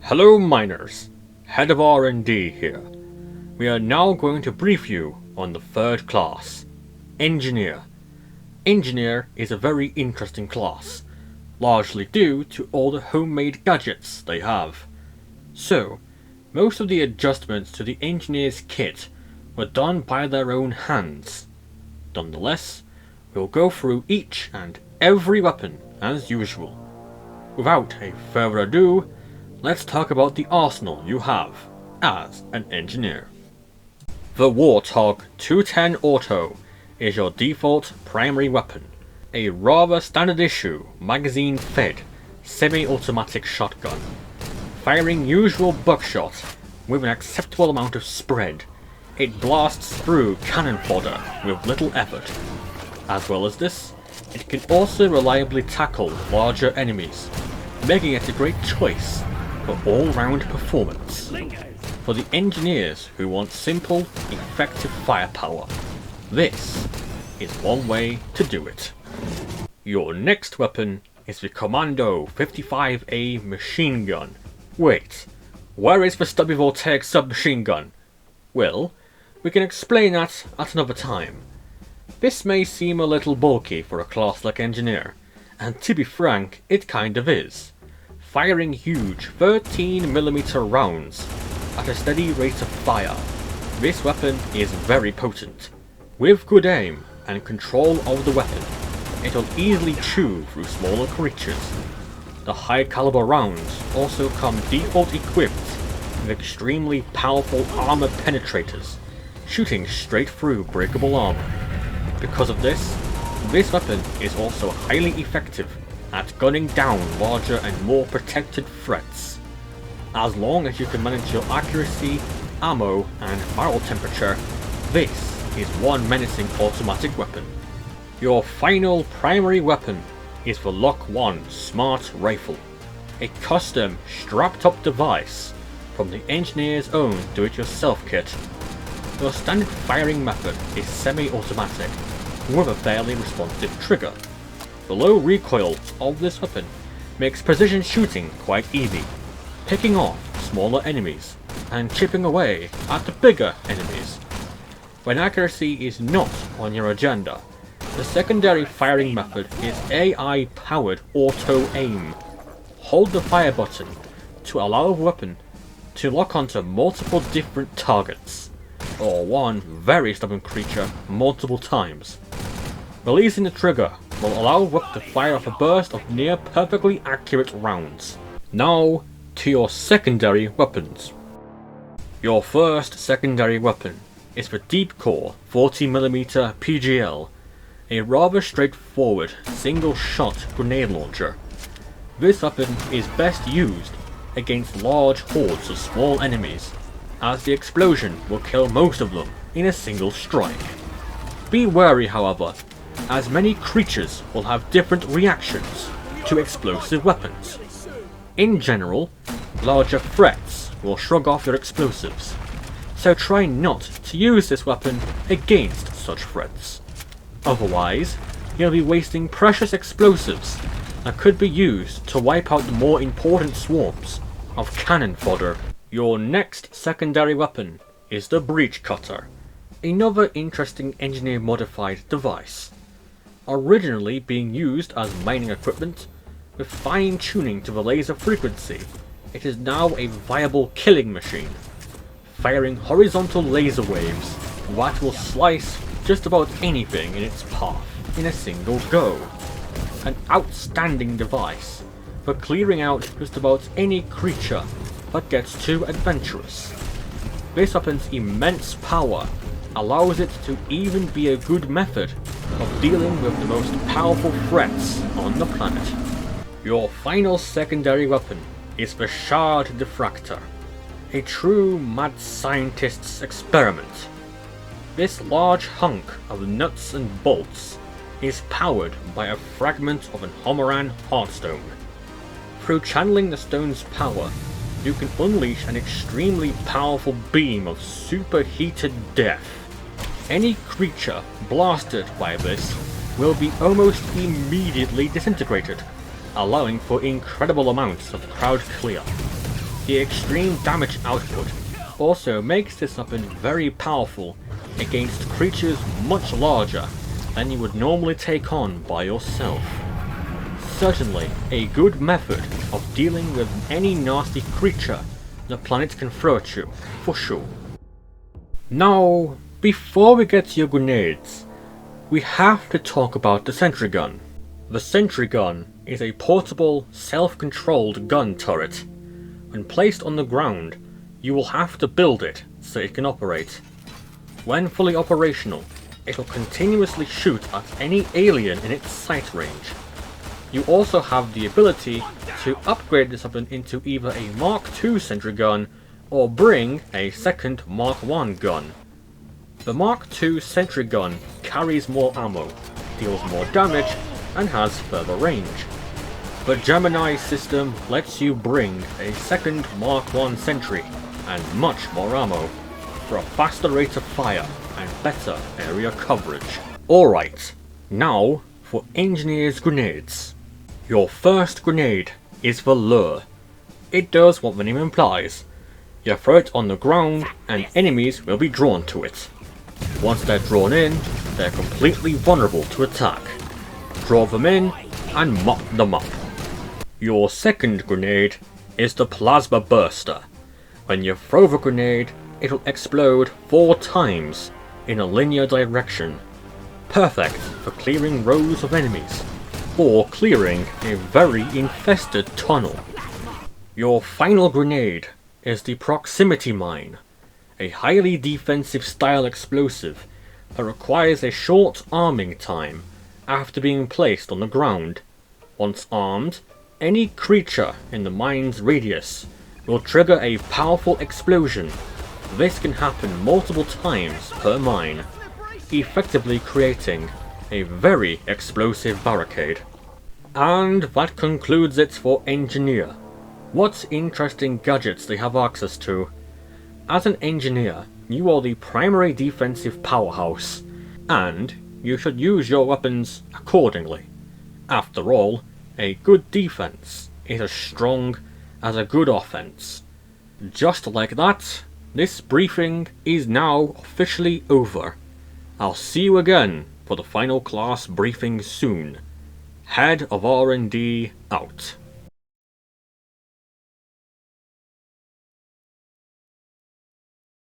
Hello miners, head of R&D here. We are now going to brief you on the third class, Engineer. Engineer is a very interesting class, largely due to all the homemade gadgets they have. So, most of the adjustments to the Engineer's kit were done by their own hands. Nonetheless, we'll go through each and every weapon as usual. Without a further ado, let's talk about the arsenal you have as an engineer. The Wartalk 210 Auto is your default primary weapon, a rather standard issue magazine-fed semi-automatic shotgun, firing usual buckshot with an acceptable amount of spread. It blasts through cannon fodder with little effort. As well as this, it can also reliably tackle larger enemies, making it a great choice for all-round performance. For the engineers who want simple, effective firepower, this is one way to do it. Your next weapon is the Commando 55A machine gun. Wait, where is the stubby voltaic submachine gun? Well, we can explain that at another time. This may seem a little bulky for a class like engineer, and to be frank, it kind of is. Firing huge 13mm rounds at a steady rate of fire, this weapon is very potent. With good aim and control of the weapon, it will easily chew through smaller creatures. The high caliber rounds also come default equipped with extremely powerful armor penetrators, shooting straight through breakable armor. Because of this weapon is also highly effective at gunning down larger and more protected threats. As long as you can manage your accuracy, ammo, and barrel temperature, this is one menacing automatic weapon. Your final primary weapon is the LockOne Smart Rifle, a custom strapped-up device from the engineer's own do-it-yourself kit. Your standard firing method is semi-automatic, with a fairly responsive trigger. The low recoil of this weapon makes precision shooting quite easy, picking off smaller enemies and chipping away at the bigger enemies. When accuracy is not on your agenda, the secondary firing method is AI-powered auto-aim. Hold the fire button to allow the weapon to lock onto multiple different targets, or one very stubborn creature multiple times. Releasing the trigger will allow the weapon to fire off a burst of near perfectly accurate rounds. Now to your secondary weapons. Your first secondary weapon is the Deep Core 40mm PGL, a rather straightforward single-shot grenade launcher. This weapon is best used against large hordes of small enemies, as the explosion will kill most of them in a single strike. Be wary, however, as many creatures will have different reactions to explosive weapons. In general, larger threats will shrug off your explosives, so try not to use this weapon against such threats. Otherwise, you'll be wasting precious explosives that could be used to wipe out the more important swarms of cannon fodder. Your next secondary weapon is the Breach Cutter, another interesting engineer modified device. Originally being used as mining equipment, with fine tuning to the laser frequency, it is now a viable killing machine, firing horizontal laser waves that will slice just about anything in its path in a single go. An outstanding device for clearing out just about any creature that gets too adventurous. This weapon's immense power allows it to even be a good method of dealing with the most powerful threats on the planet. Your final secondary weapon is the Shard Diffractor, a true mad scientist's experiment. This large hunk of nuts and bolts is powered by a fragment of an Homeran Heartstone. Through channeling the stone's power, you can unleash an extremely powerful beam of superheated death. Any creature blasted by this will be almost immediately disintegrated, allowing for incredible amounts of crowd clear. The extreme damage output also makes this weapon very powerful against creatures much larger than you would normally take on by yourself. Certainly a good method of dealing with any nasty creature the planet can throw at you, for sure. Now, before we get to your grenades, we have to talk about the Sentry Gun. The Sentry Gun is a portable, self-controlled gun turret. When placed on the ground, you will have to build it so it can operate. When fully operational, it will continuously shoot at any alien in its sight range. You also have the ability to upgrade this weapon into either a Mark II Sentry Gun or bring a second Mark I gun. The Mark II Sentry Gun carries more ammo, deals more damage, and has further range. The Gemini's system lets you bring a second Mark I Sentry and much more ammo for a faster rate of fire and better area coverage. Alright, now for Engineer's grenades. Your first grenade is the Lure. It does what the name implies. You throw it on the ground and enemies will be drawn to it. Once they're drawn in, they're completely vulnerable to attack. Draw them in and mop them up. Your second grenade is the Plasma Burster. When you throw the grenade, it'll explode 4 times in a linear direction. Perfect for clearing rows of enemies, or clearing a very infested tunnel. Your final grenade is the Proximity Mine, a highly defensive style explosive that requires a short arming time after being placed on the ground. Once armed, any creature in the mine's radius will trigger a powerful explosion. This can happen multiple times per mine, effectively creating a very explosive barricade. And that concludes it for Engineer. What interesting gadgets they have access to. As an Engineer, you are the primary defensive powerhouse, and you should use your weapons accordingly. After all, a good defense is as strong as a good offense. Just like that, this briefing is now officially over. I'll see you again for the final class briefing soon. Head of R&D out.